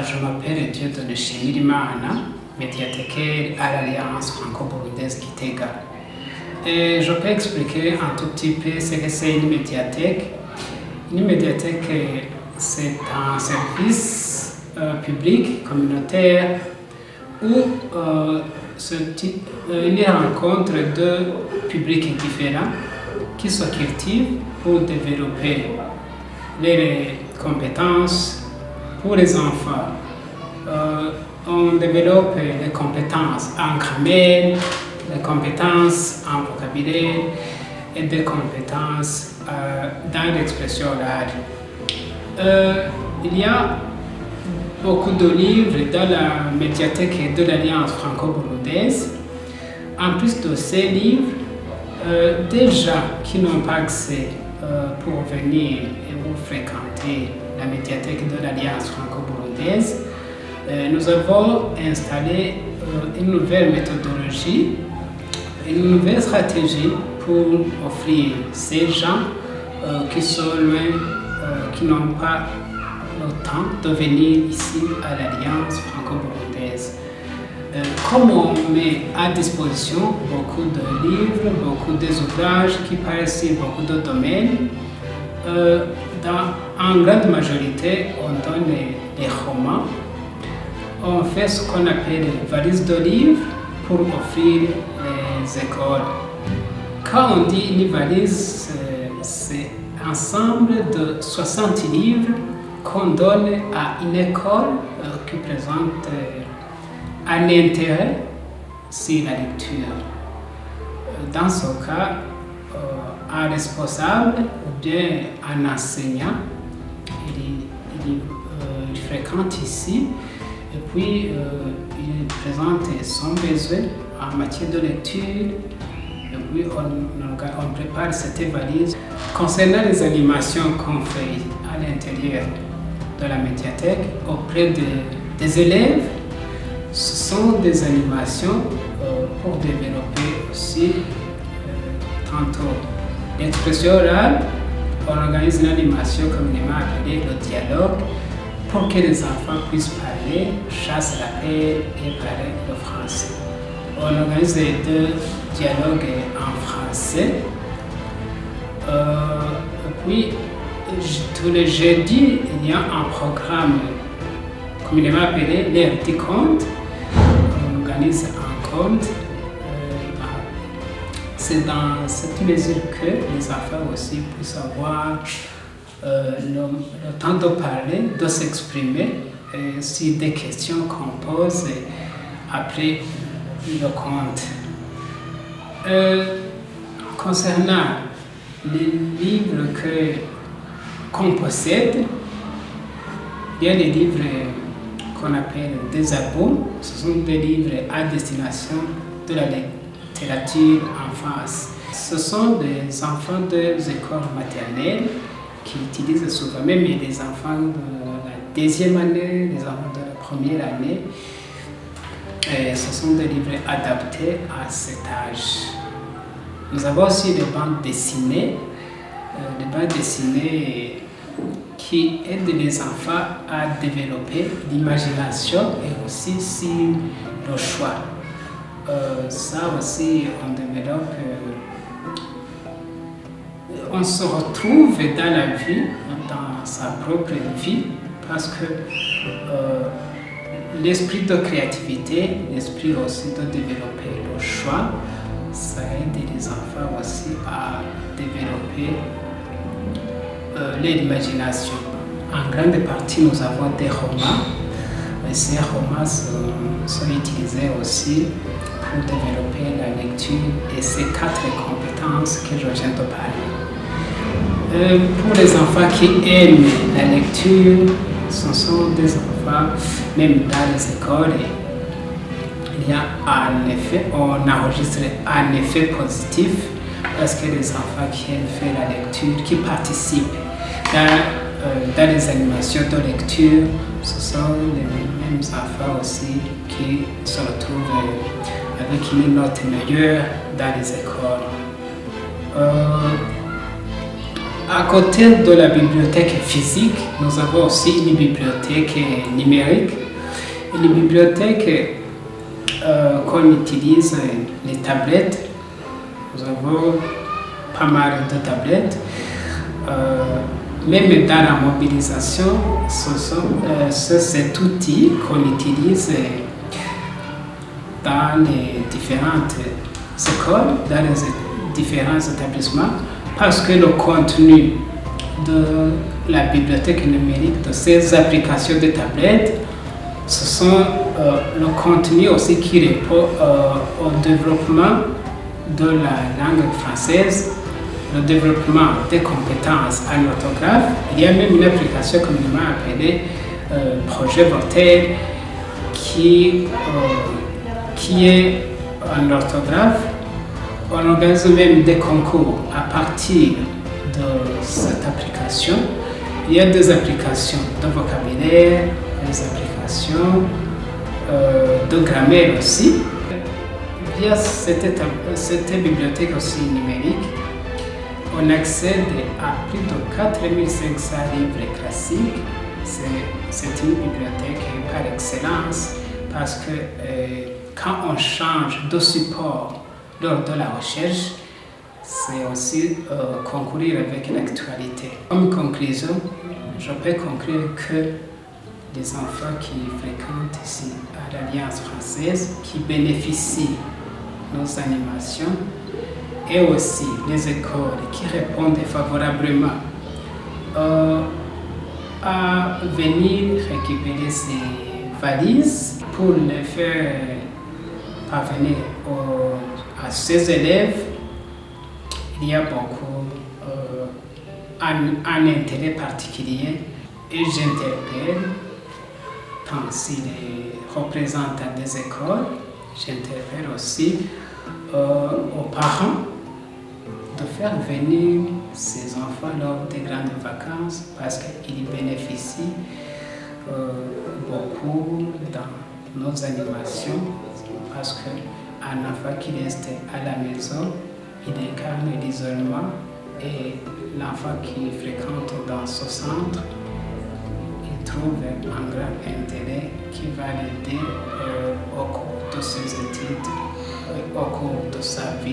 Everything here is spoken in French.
Je m'appelle Dieudonné Nshimirimana, médiathécaire à l'Alliance franco-burundaise Gitega. Et je peux expliquer un tout petit peu ce que c'est une médiathèque. Une médiathèque, c'est un service public, communautaire, où il y rencontre deux publics différents qui se cultivent pour développer les compétences. Pour les enfants, on développe les compétences en grammaire, les compétences en vocabulaire et des compétences dans l'expression orale. Il y a beaucoup de livres dans la médiathèque de l'Alliance franco-burundaise. En plus de ces livres, des gens qui n'ont pas accès pour venir et pour fréquenter la médiathèque de l'Alliance franco-burundaise, nous avons installé une nouvelle méthodologie, une nouvelle stratégie pour offrir ces gens qui sont loin, qui n'ont pas le temps de venir ici à l'Alliance franco-burundaise. Comme on met à disposition beaucoup de livres, beaucoup d'ouvrages qui parlent sur beaucoup de domaines, en grande majorité, on donne les romans. On fait ce qu'on appelle valise de livres pour offrir les écoles. Quand on dit une valise, c'est un ensemble de 60 livres qu'on donne à une école qui présente un intérêt sur la lecture. Dans ce cas, un responsable ou bien un enseignant, il fréquente ici et puis il présente son besoin en matière de lecture et puis on prépare cette valise. Concernant les animations qu'on fait à l'intérieur de la médiathèque auprès des élèves, ce sont des animations pour développer aussi tantôt l'expression orale. On organise une animation communément appelée le dialogue pour que les enfants puissent parler, chasser la paix et parler le français. On organise les deux dialogues en français. Puis, tous les jeudis, il y a un programme communément appelé les petits contes. On organise un conte. C'est dans cette mesure que les enfants aussi puissent avoir le temps de parler, de s'exprimer sur des questions qu'on pose après le conte. Concernant les livres qu'on possède, il y a des livres qu'on appelle des albums. Ce sont des livres à destination de la littérature enfance. Ce sont des enfants des écoles maternelles qui utilisent souvent, même les enfants de la deuxième année, les enfants de la première année. Et ce sont des livres adaptés à cet âge. Nous avons aussi des bandes dessinées, qui aident les enfants à développer l'imagination et aussi sur le choix. Ça aussi, on développe, on se retrouve dans la vie, dans sa propre vie, parce que l'esprit de créativité, l'esprit aussi de développer le choix, ça aide les enfants aussi à développer l'imagination. En grande partie, nous avons des romans, et ces romans sont utilisés aussi pour développer la lecture et ces 4 compétences que je viens de parler. Pour les enfants qui aiment la lecture, ce sont des enfants, même dans les écoles, il y a on enregistre un effet positif parce que les enfants qui aiment faire la lecture, qui participent dans les animations de lecture, ce sont les mêmes enfants aussi qui se retrouvent avec une note meilleure dans les écoles. À côté de la bibliothèque physique, nous avons aussi une bibliothèque numérique. Une bibliothèque qu'on utilise les tablettes. Nous avons pas mal de tablettes. Même dans la mobilisation, c'est cet outil qu'on utilise dans les différentes écoles, dans les différents établissements, parce que le contenu de la bibliothèque numérique, de ces applications de tablettes, ce sont le contenu aussi qui répond au développement de la langue française, le développement des compétences en orthographe. Il y a même une application communément appelée Projet Voltaire qui est en orthographe. On organise même des concours à partir de cette application. Il y a des applications de vocabulaire, des applications de grammaire aussi. Via cette bibliothèque aussi numérique, on accède à plus de 4500 livres classiques. C'est une bibliothèque par excellence parce que quand on change de support lors de la recherche, c'est aussi concourir avec l'actualité. Comme conclusion, je peux conclure que les enfants qui fréquentent ici à l'Alliance française, qui bénéficient de nos animations, et aussi les écoles qui répondent favorablement à venir récupérer ces valises pour les faire parvenir à ces élèves. Il y a beaucoup un intérêt particulier et j'interpelle tant si les représentants des écoles, j'interpelle aussi aux parents de faire venir ces enfants lors des grandes vacances parce qu'ils bénéficient beaucoup dans nos animations parce qu'un enfant qui reste à la maison, il incarne l'isolement et l'enfant qui fréquente dans ce centre, il trouve un grand intérêt qui va l'aider au cours de ses études, au cours de sa vie.